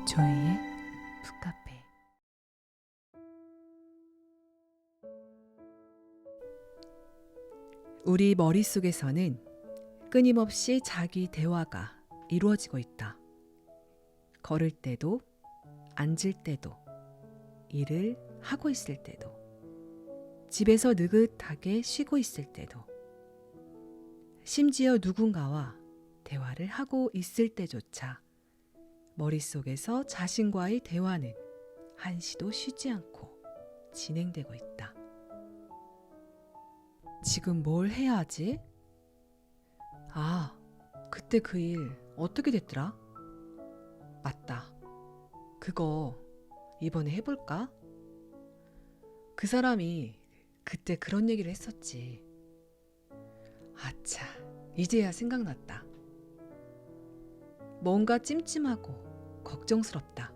조이의 북카페. 우리 머릿속에서는 끊임없이 자기 대화가 이루어지고 있다. 걸을 때도, 앉을 때도, 일을 하고 있을 때도, 집에서 느긋하게 쉬고 있을 때도, 심지어 누군가와 대화를 하고 있을 때조차 머릿속에서 자신과의 대화는 한시도 쉬지 않고 진행되고 있다. 지금 뭘 해야 하지? 아, 그때 그 일 어떻게 됐더라? 맞다. 그거 이번에 해볼까? 그 사람이 그때 그런 얘기를 했었지. 아차, 이제야 생각났다. 뭔가 찜찜하고 걱정스럽다.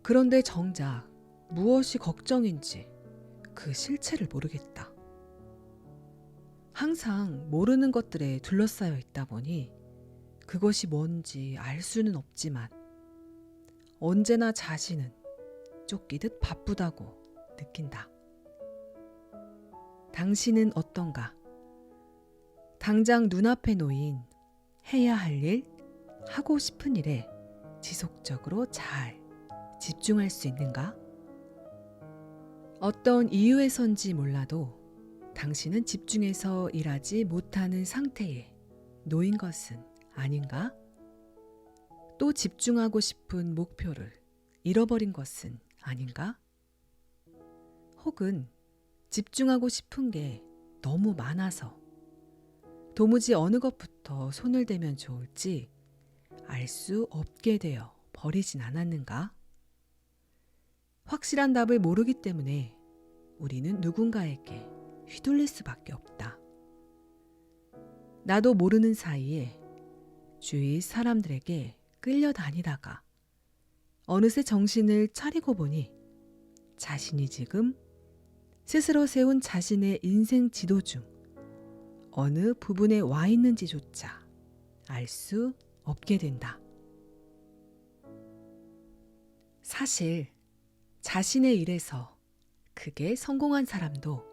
그런데 정작 무엇이 걱정인지 그 실체를 모르겠다. 항상 모르는 것들에 둘러싸여 있다 보니 그것이 뭔지 알 수는 없지만 언제나 자신은 쫓기듯 바쁘다고 느낀다. 당신은 어떤가? 당장 눈앞에 놓인 해야 할 일, 하고 싶은 일에 지속적으로 잘 집중할 수 있는가? 어떤 이유에선지 몰라도 당신은 집중해서 일하지 못하는 상태에 놓인 것은 아닌가? 또 집중하고 싶은 목표를 잃어버린 것은 아닌가? 혹은 집중하고 싶은 게 너무 많아서 도무지 어느 것부터 손을 대면 좋을지 알 수 없게 되어 버리진 않았는가? 확실한 답을 모르기 때문에 우리는 누군가에게 휘둘릴 수밖에 없다. 나도 모르는 사이에 주위 사람들에게 끌려다니다가 어느새 정신을 차리고 보니 자신이 지금 스스로 세운 자신의 인생 지도 중 어느 부분에 와 있는지조차 알 수 없게 된다. 사실 자신의 일에서 크게 성공한 사람도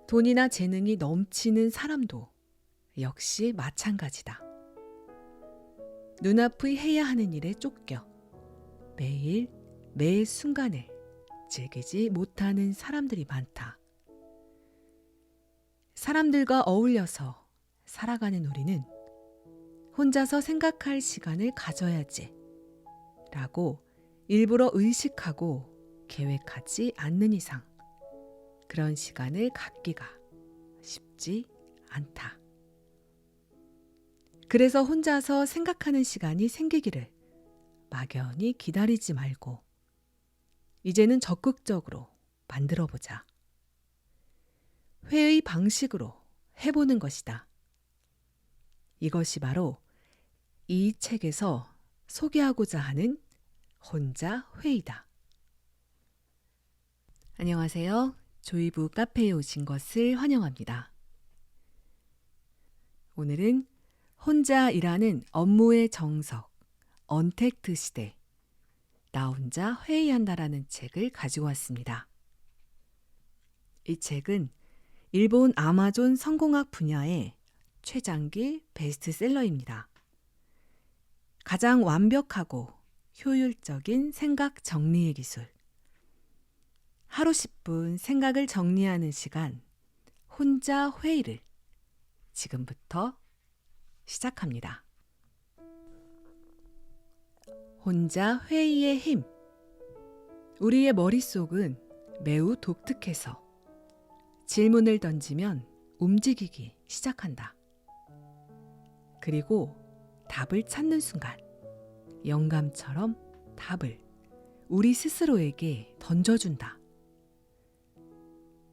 돈이나 재능이 넘치는 사람도 역시 마찬가지다. 눈앞의 해야 하는 일에 쫓겨 매일 매 순간을 즐기지 못하는 사람들이 많다. 사람들과 어울려서 살아가는 우리는 혼자서 생각할 시간을 가져야지 라고 일부러 의식하고 계획하지 않는 이상 그런 시간을 갖기가 쉽지 않다. 그래서 혼자서 생각하는 시간이 생기기를 막연히 기다리지 말고 이제는 적극적으로 만들어보자. 회의 방식으로 해보는 것이다. 이것이 바로 이 책에서 소개하고자 하는 혼자 회의다. 안녕하세요. 조이부 카페에 오신 것을 환영합니다. 오늘은 혼자 일하는 업무의 정석, 언택트 시대, 나 혼자 회의한다라는 책을 가지고 왔습니다. 이 책은 일본 아마존 성공학 분야의 최장기 베스트셀러입니다. 가장 완벽하고 효율적인 생각 정리의 기술. 하루 10분 생각을 정리하는 시간, 혼자 회의를 지금부터 시작합니다. 혼자 회의의 힘. 우리의 머릿속은 매우 독특해서 질문을 던지면 움직이기 시작한다. 그리고 답을 찾는 순간 영감처럼 답을 우리 스스로에게 던져준다.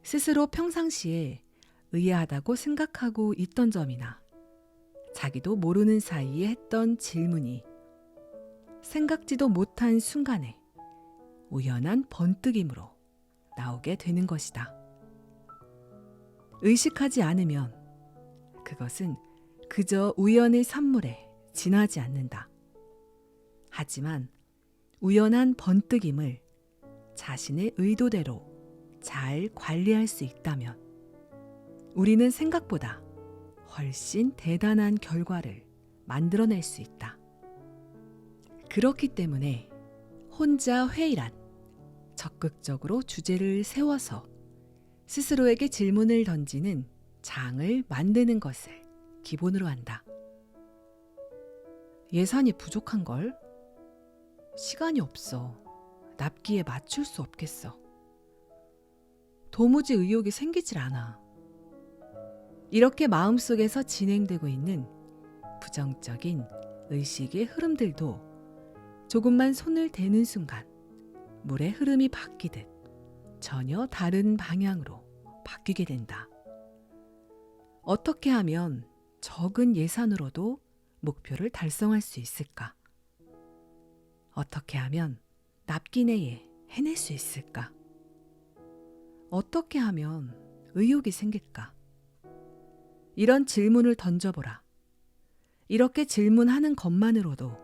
스스로 평상시에 의아하다고 생각하고 있던 점이나 자기도 모르는 사이에 했던 질문이 생각지도 못한 순간에 우연한 번뜩임으로 나오게 되는 것이다. 의식하지 않으면 그것은 그저 우연의 산물에 지나지 않는다. 하지만 우연한 번뜩임을 자신의 의도대로 잘 관리할 수 있다면 우리는 생각보다 훨씬 대단한 결과를 만들어낼 수 있다. 그렇기 때문에 혼자 회의란 적극적으로 주제를 세워서 스스로에게 질문을 던지는 장을 만드는 것을 기본으로 한다. 예산이 부족한걸? 시간이 없어. 납기에 맞출 수 없겠어. 도무지 의욕이 생기질 않아. 이렇게 마음속에서 진행되고 있는 부정적인 의식의 흐름들도 조금만 손을 대는 순간 물의 흐름이 바뀌듯 전혀 다른 방향으로 바뀌게 된다. 어떻게 하면 적은 예산으로도 목표를 달성할 수 있을까? 어떻게 하면 납기 내에 해낼 수 있을까? 어떻게 하면 의욕이 생길까? 이런 질문을 던져보라. 이렇게 질문하는 것만으로도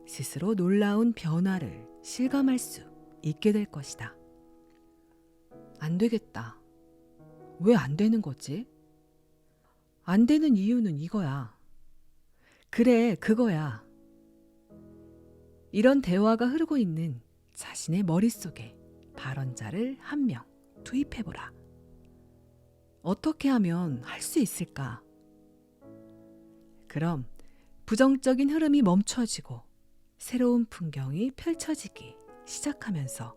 스스로 놀라운 변화를 실감할 수 있게 될 것이다. 안 되겠다. 왜 안 되는 거지? 안 되는 이유는 이거야. 그래, 그거야. 이런 대화가 흐르고 있는 자신의 머릿속에 발언자를 한 명 투입해보라. 어떻게 하면 할 수 있을까? 그럼 부정적인 흐름이 멈춰지고 새로운 풍경이 펼쳐지기 시작하면서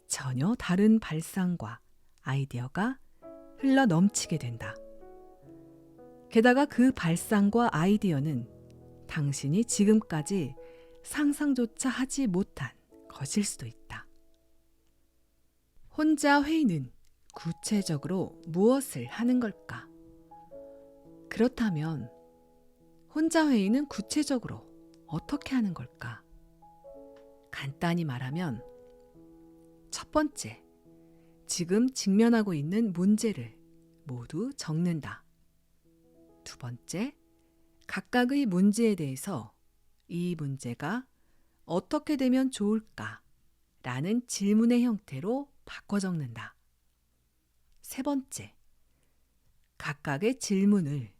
전혀 다른 발상과 아이디어가 흘러 넘치게 된다. 게다가 그 발상과 아이디어는 당신이 지금까지 상상조차 하지 못한 것일 수도 있다. 혼자 회의는 구체적으로 무엇을 하는 걸까? 그렇다면 혼자 회의는 구체적으로 어떻게 하는 걸까? 간단히 말하면 첫 번째, 지금 직면하고 있는 문제를 모두 적는다. 두 번째, 각각의 문제에 대해서 이 문제가 어떻게 되면 좋을까? 라는 질문의 형태로 바꿔 적는다. 세 번째, 각각의 질문을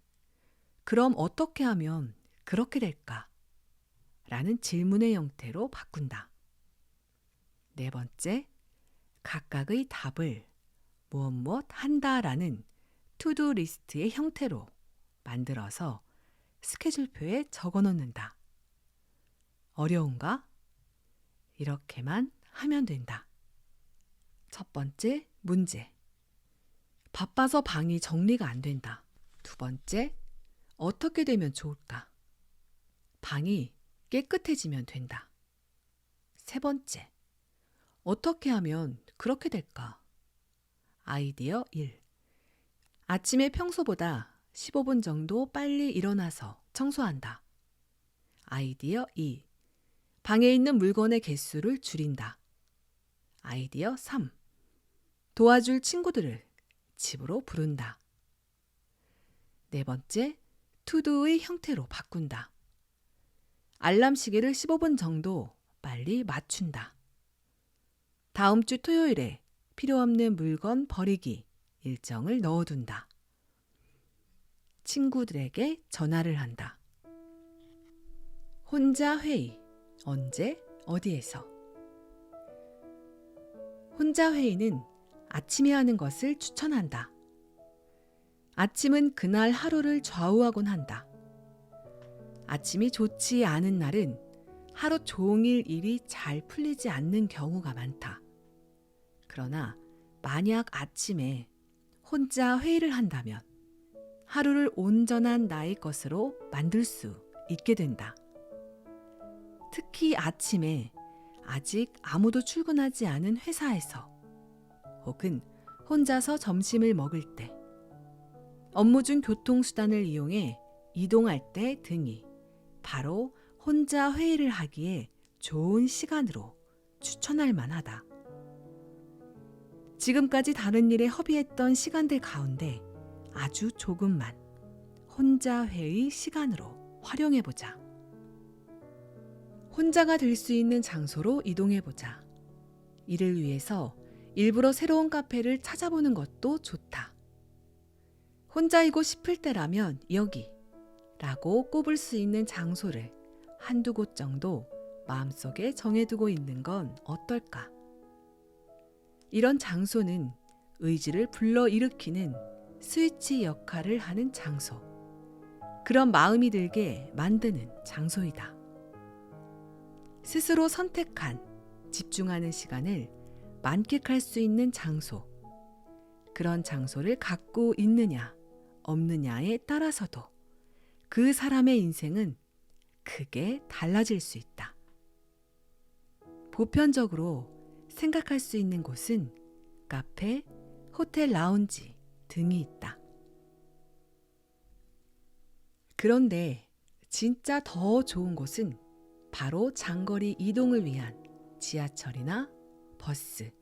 그럼 어떻게 하면 그렇게 될까? 라는 질문의 형태로 바꾼다. 네 번째, 각각의 답을 무엇 한다라는 투두 리스트의 형태로 만들어서 스케줄표에 적어 놓는다. 어려운가? 이렇게만 하면 된다. 첫 번째, 문제. 바빠서 방이 정리가 안 된다. 두 번째, 어떻게 되면 좋을까? 방이 깨끗해지면 된다. 세 번째, 어떻게 하면 그렇게 될까? 아이디어 1. 아침에 평소보다 15분 정도 빨리 일어나서 청소한다. 아이디어 2. 방에 있는 물건의 개수를 줄인다. 아이디어 3. 도와줄 친구들을 집으로 부른다. 네 번째, 투두의 형태로 바꾼다. 알람 시계를 15분 정도 빨리 맞춘다. 다음 주 토요일에 필요 없는 물건 버리기 일정을 넣어둔다. 친구들에게 전화를 한다. 혼자 회의, 언제, 어디에서? 혼자 회의는 아침에 하는 것을 추천한다. 아침은 그날 하루를 좌우하곤 한다. 아침이 좋지 않은 날은 하루 종일 일이 잘 풀리지 않는 경우가 많다. 그러나 만약 아침에 혼자 회의를 한다면 하루를 온전한 나의 것으로 만들 수 있게 된다. 특히 아침에 아직 아무도 출근하지 않은 회사에서 혹은 혼자서 점심을 먹을 때, 업무 중 교통수단을 이용해 이동할 때 등이 바로 혼자 회의를 하기에 좋은 시간으로 추천할 만하다. 지금까지 다른 일에 허비했던 시간들 가운데 아주 조금만 혼자 회의 시간으로 활용해보자. 혼자가 될 수 있는 장소로 이동해보자. 이를 위해서 일부러 새로운 카페를 찾아보는 것도 좋다. 혼자이고 싶을 때라면 여기 라고 꼽을 수 있는 장소를 한두 곳 정도 마음속에 정해두고 있는 건 어떨까? 이런 장소는 의지를 불러일으키는 스위치 역할을 하는 장소. 그런 마음이 들게 만드는 장소이다. 스스로 선택한 집중하는 시간을 만끽할 수 있는 장소. 그런 장소를 갖고 있느냐, 없느냐에 따라서도 그 사람의 인생은 크게 달라질 수 있다. 보편적으로 생각할 수 있는 곳은 카페, 호텔 라운지 등이 있다. 그런데 진짜 더 좋은 곳은 바로 장거리 이동을 위한 지하철이나 버스,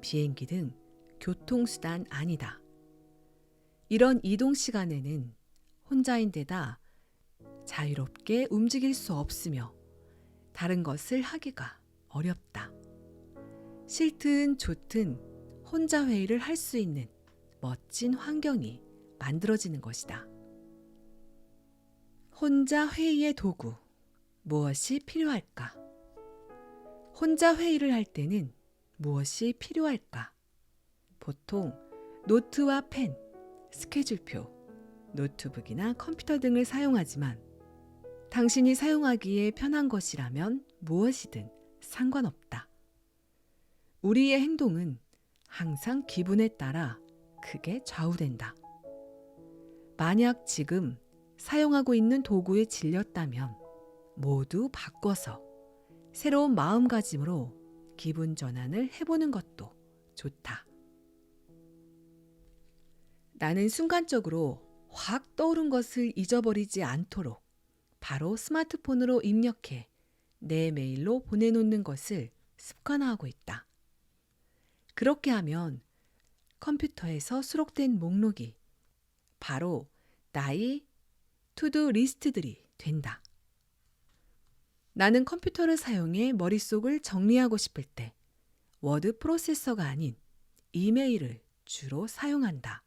비행기 등 교통수단 아니다. 이런 이동 시간에는 혼자인데다 자유롭게 움직일 수 없으며 다른 것을 하기가 어렵다. 싫든 좋든 혼자 회의를 할 수 있는 멋진 환경이 만들어지는 것이다. 혼자 회의의 도구, 무엇이 필요할까? 혼자 회의를 할 때는 무엇이 필요할까? 보통 노트와 펜, 스케줄표, 노트북이나 컴퓨터 등을 사용하지만 당신이 사용하기에 편한 것이라면 무엇이든 상관없다. 우리의 행동은 항상 기분에 따라 크게 좌우된다. 만약 지금 사용하고 있는 도구에 질렸다면 모두 바꿔서 새로운 마음가짐으로 기분 전환을 해보는 것도 좋다. 나는 순간적으로 확 떠오른 것을 잊어버리지 않도록 바로 스마트폰으로 입력해 내 메일로 보내놓는 것을 습관화하고 있다. 그렇게 하면 컴퓨터에서 수록된 목록이 바로 나의 투두 리스트들이 된다. 나는 컴퓨터를 사용해 머릿속을 정리하고 싶을 때 워드 프로세서가 아닌 이메일을 주로 사용한다.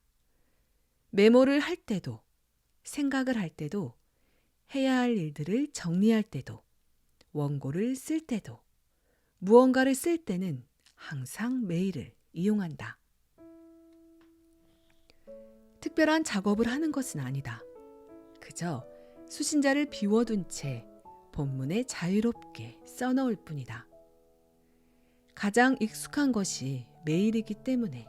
메모를 할 때도, 생각을 할 때도, 해야 할 일들을 정리할 때도, 원고를 쓸 때도, 무언가를 쓸 때는 항상 메일을 이용한다. 특별한 작업을 하는 것은 아니다. 그저 수신자를 비워둔 채 본문에 자유롭게 써넣을 뿐이다. 가장 익숙한 것이 메일이기 때문에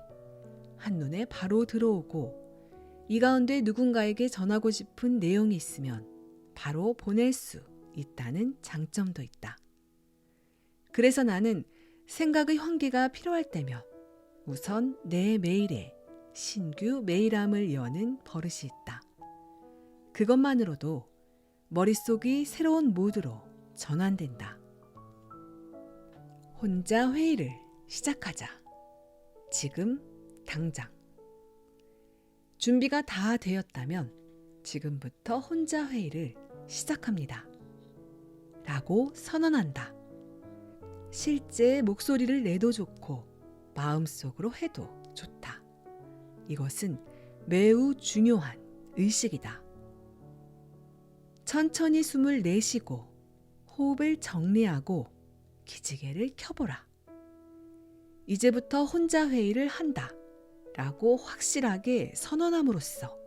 한눈에 바로 들어오고 이 가운데 누군가에게 전하고 싶은 내용이 있으면 바로 보낼 수 있다는 장점도 있다. 그래서 나는 생각의 환기가 필요할 때면 우선 내 메일에 신규 메일함을 여는 버릇이 있다. 그것만으로도 머릿속이 새로운 모드로 전환된다. 혼자 회의를 시작하자. 지금 당장. 준비가 다 되었다면 지금부터 혼자 회의를 시작합니다. 라고 선언한다. 실제 목소리를 내도 좋고 마음속으로 해도 좋다. 이것은 매우 중요한 의식이다. 천천히 숨을 내쉬고 호흡을 정리하고 기지개를 켜보라. 이제부터 혼자 회의를 한다 라고 확실하게 선언함으로써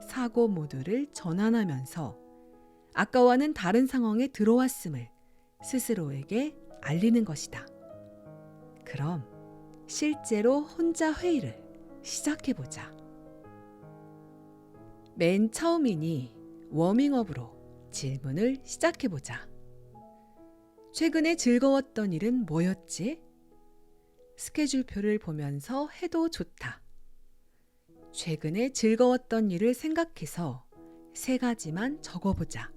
사고 모드를 전환하면서 아까와는 다른 상황에 들어왔음을 스스로에게 알리는 것이다. 그럼 실제로 혼자 회의를 시작해보자. 맨 처음이니 워밍업으로 질문을 시작해보자. 최근에 즐거웠던 일은 뭐였지? 스케줄표를 보면서 해도 좋다. 최근에 즐거웠던 일을 생각해서 3가지만 적어보자.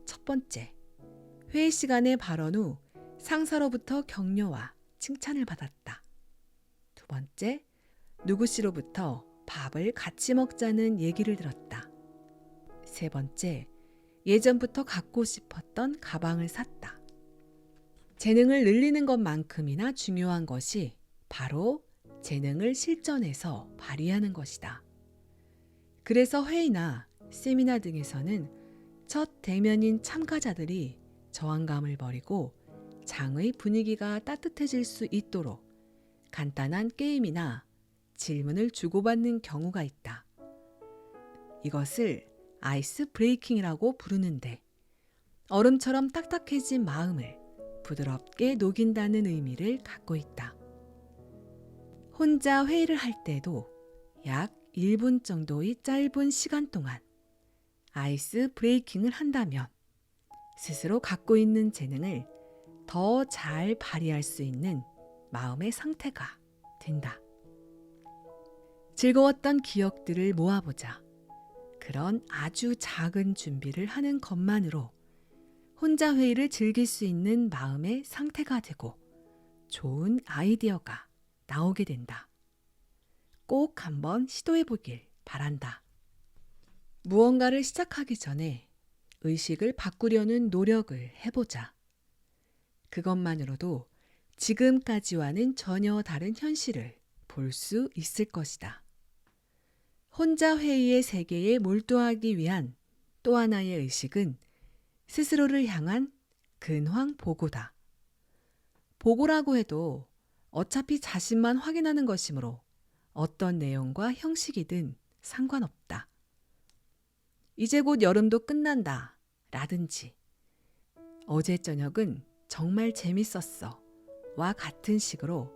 첫 번째, 회의 시간에 발언 후 상사로부터 격려와 칭찬을 받았다. 두 번째, 누구씨로부터 밥을 같이 먹자는 얘기를 들었다. 세 번째, 예전부터 갖고 싶었던 가방을 샀다. 재능을 늘리는 것만큼이나 중요한 것이 바로 재능을 실전에서 발휘하는 것이다. 그래서 회의나 세미나 등에서는 첫 대면인 참가자들이 저항감을 버리고 장의 분위기가 따뜻해질 수 있도록 간단한 게임이나 질문을 주고받는 경우가 있다. 이것을 아이스 브레이킹이라고 부르는데 얼음처럼 딱딱해진 마음을 부드럽게 녹인다는 의미를 갖고 있다. 혼자 회의를 할 때도 약 1분 정도의 짧은 시간 동안 아이스 브레이킹을 한다면 스스로 갖고 있는 재능을 더 잘 발휘할 수 있는 마음의 상태가 된다. 즐거웠던 기억들을 모아보자. 그런 아주 작은 준비를 하는 것만으로 혼자 회의를 즐길 수 있는 마음의 상태가 되고 좋은 아이디어가 나오게 된다. 꼭 한번 시도해 보길 바란다. 무언가를 시작하기 전에 의식을 바꾸려는 노력을 해보자. 그것만으로도 지금까지와는 전혀 다른 현실을 볼 수 있을 것이다. 혼자 회의의 세계에 몰두하기 위한 또 하나의 의식은 스스로를 향한 근황 보고다. 보고라고 해도 어차피 자신만 확인하는 것이므로 어떤 내용과 형식이든 상관없다. 이제 곧 여름도 끝난다 라든지 어제 저녁은 정말 재밌었어 와 같은 식으로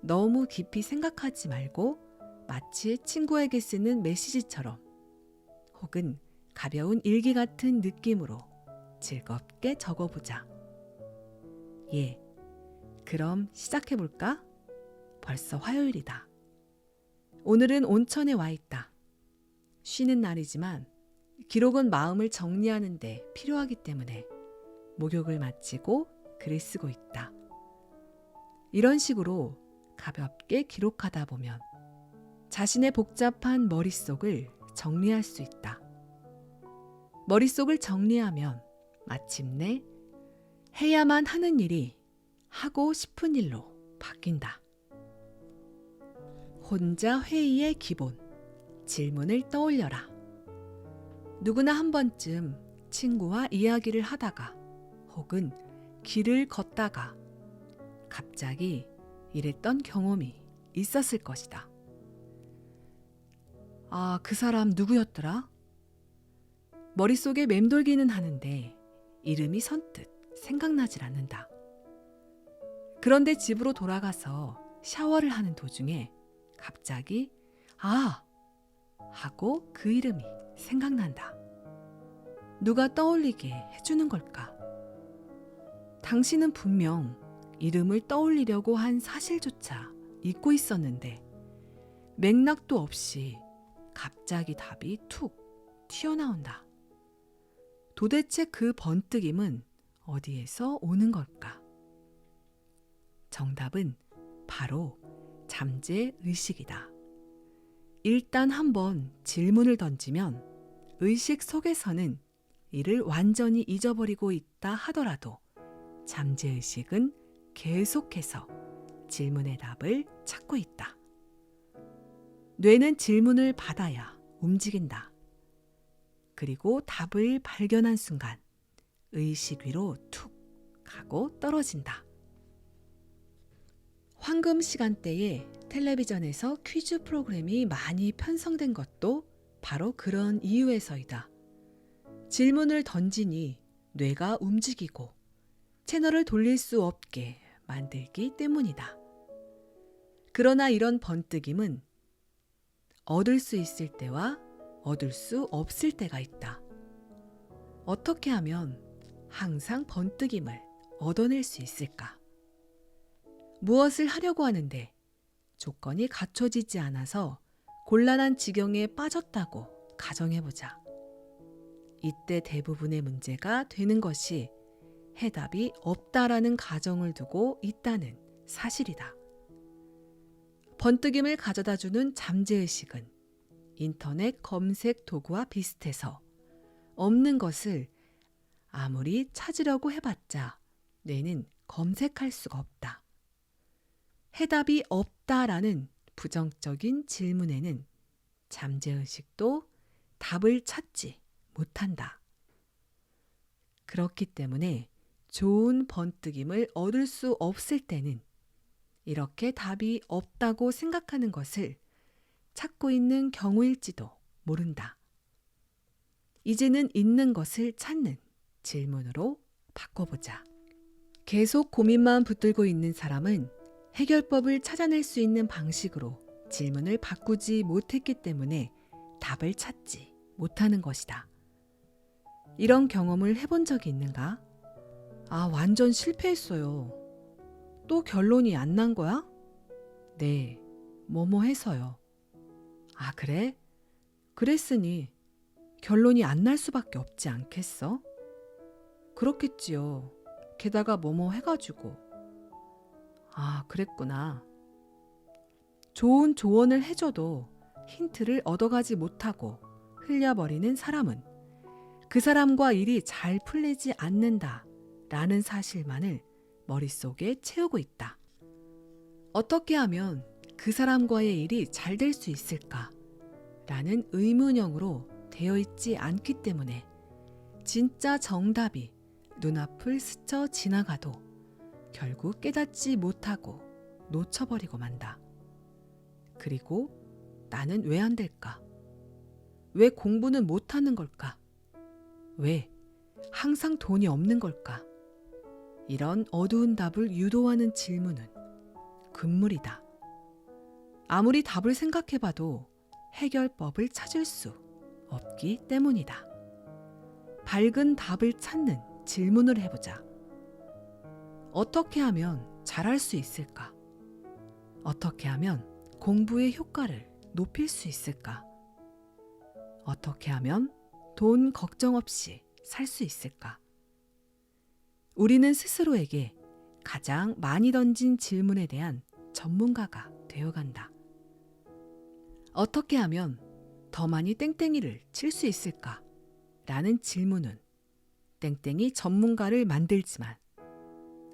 너무 깊이 생각하지 말고 마치 친구에게 쓰는 메시지처럼 혹은 가벼운 일기 같은 느낌으로 즐겁게 적어보자. 예, 그럼 시작해볼까? 벌써 화요일이다. 오늘은 온천에 와 있다. 쉬는 날이지만 기록은 마음을 정리하는 데 필요하기 때문에 목욕을 마치고 글을 쓰고 있다. 이런 식으로 가볍게 기록하다 보면 자신의 복잡한 머릿속을 정리할 수 있다. 머릿속을 정리하면 마침내 해야만 하는 일이 하고 싶은 일로 바뀐다. 혼자 회의의 기본, 질문을 떠올려라. 누구나 한 번쯤 친구와 이야기를 하다가 혹은 길을 걷다가 갑자기 이랬던 경험이 있었을 것이다. 아, 그 사람 누구였더라? 머릿속에 맴돌기는 하는데 이름이 선뜻 생각나질 않는다. 그런데 집으로 돌아가서 샤워를 하는 도중에 갑자기 아! 하고 그 이름이 생각난다. 누가 떠올리게 해주는 걸까? 당신은 분명 이름을 떠올리려고 한 사실조차 잊고 있었는데 맥락도 없이 갑자기 답이 툭 튀어나온다. 도대체 그 번뜩임은 어디에서 오는 걸까? 정답은 바로 잠재의식이다. 일단 한번 질문을 던지면 의식 속에서는 이를 완전히 잊어버리고 있다 하더라도 잠재의식은 계속해서 질문의 답을 찾고 있다. 뇌는 질문을 받아야 움직인다. 그리고 답을 발견한 순간 의식 위로 툭 하고 떨어진다. 황금 시간대에 텔레비전에서 퀴즈 프로그램이 많이 편성된 것도 바로 그런 이유에서이다. 질문을 던지니 뇌가 움직이고 채널을 돌릴 수 없게 만들기 때문이다. 그러나 이런 번뜩임은 얻을 수 있을 때와 얻을 수 없을 때가 있다. 어떻게 하면 항상 번뜩임을 얻어낼 수 있을까? 무엇을 하려고 하는데 조건이 갖춰지지 않아서 곤란한 지경에 빠졌다고 가정해보자. 이때 대부분의 문제가 되는 것이 해답이 없다라는 가정을 두고 있다는 사실이다. 번뜩임을 가져다주는 잠재의식은 인터넷 검색 도구와 비슷해서 없는 것을 아무리 찾으려고 해봤자 뇌는 검색할 수가 없다. 해답이 없다라는 부정적인 질문에는 잠재의식도 답을 찾지 못한다. 그렇기 때문에 좋은 번뜩임을 얻을 수 없을 때는 이렇게 답이 없다고 생각하는 것을 찾고 있는 경우일지도 모른다. 이제는 있는 것을 찾는 질문으로 바꿔보자. 계속 고민만 붙들고 있는 사람은 해결법을 찾아낼 수 있는 방식으로 질문을 바꾸지 못했기 때문에 답을 찾지 못하는 것이다. 이런 경험을 해본 적이 있는가? 아, 완전 실패했어요. 또 결론이 안 난 거야? 네, 뭐뭐 해서요. 아, 그래? 그랬으니 결론이 안 날 수밖에 없지 않겠어? 그렇겠지요. 게다가 뭐뭐 해가지고. 아, 그랬구나. 좋은 조언을 해줘도 힌트를 얻어가지 못하고 흘려버리는 사람은 그 사람과 일이 잘 풀리지 않는다 라는 사실만을 머릿속에 채우고 있다. 어떻게 하면 그 사람과의 일이 잘 될 수 있을까? 라는 의문형으로 되어 있지 않기 때문에 진짜 정답이 눈앞을 스쳐 지나가도 결국 깨닫지 못하고 놓쳐버리고 만다. 그리고 나는 왜 안 될까? 왜 공부는 못하는 걸까? 왜 항상 돈이 없는 걸까? 이런 어두운 답을 유도하는 질문은 금물이다. 아무리 답을 생각해봐도 해결법을 찾을 수 없기 때문이다. 밝은 답을 찾는 질문을 해보자. 어떻게 하면 잘할 수 있을까? 어떻게 하면 공부의 효과를 높일 수 있을까? 어떻게 하면 돈 걱정 없이 살 수 있을까? 우리는 스스로에게 가장 많이 던진 질문에 대한 전문가가 되어간다. 어떻게 하면 더 많이 땡땡이를 칠 수 있을까? 라는 질문은 땡땡이 전문가를 만들지만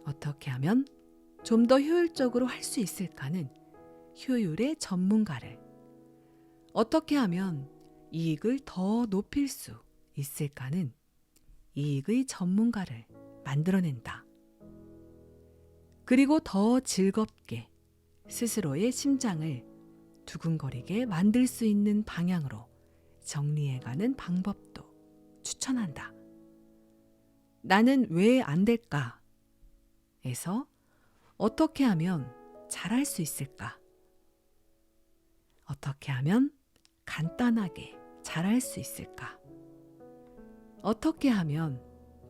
어떻게 하면 좀 더 효율적으로 할 수 있을까는 효율의 전문가를, 어떻게 하면 이익을 더 높일 수 있을까는 이익의 전문가를 만들어낸다. 그리고 더 즐겁게 스스로의 심장을 두근거리게 만들 수 있는 방향으로 정리해가는 방법도 추천한다. 나는 왜 안 될까? 에서 어떻게 하면 잘할 수 있을까? 어떻게 하면 간단하게 잘할 수 있을까? 어떻게 하면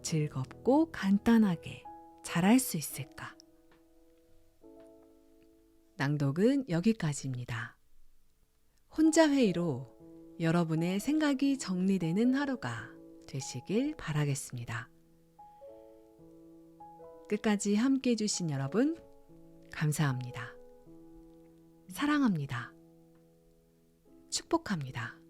즐겁고 간단하게 잘할 수 있을까? 낭독은 여기까지입니다. 혼자 회의로 여러분의 생각이 정리되는 하루가 되시길 바라겠습니다. 끝까지 함께 해주신 여러분, 감사합니다. 사랑합니다. 축복합니다.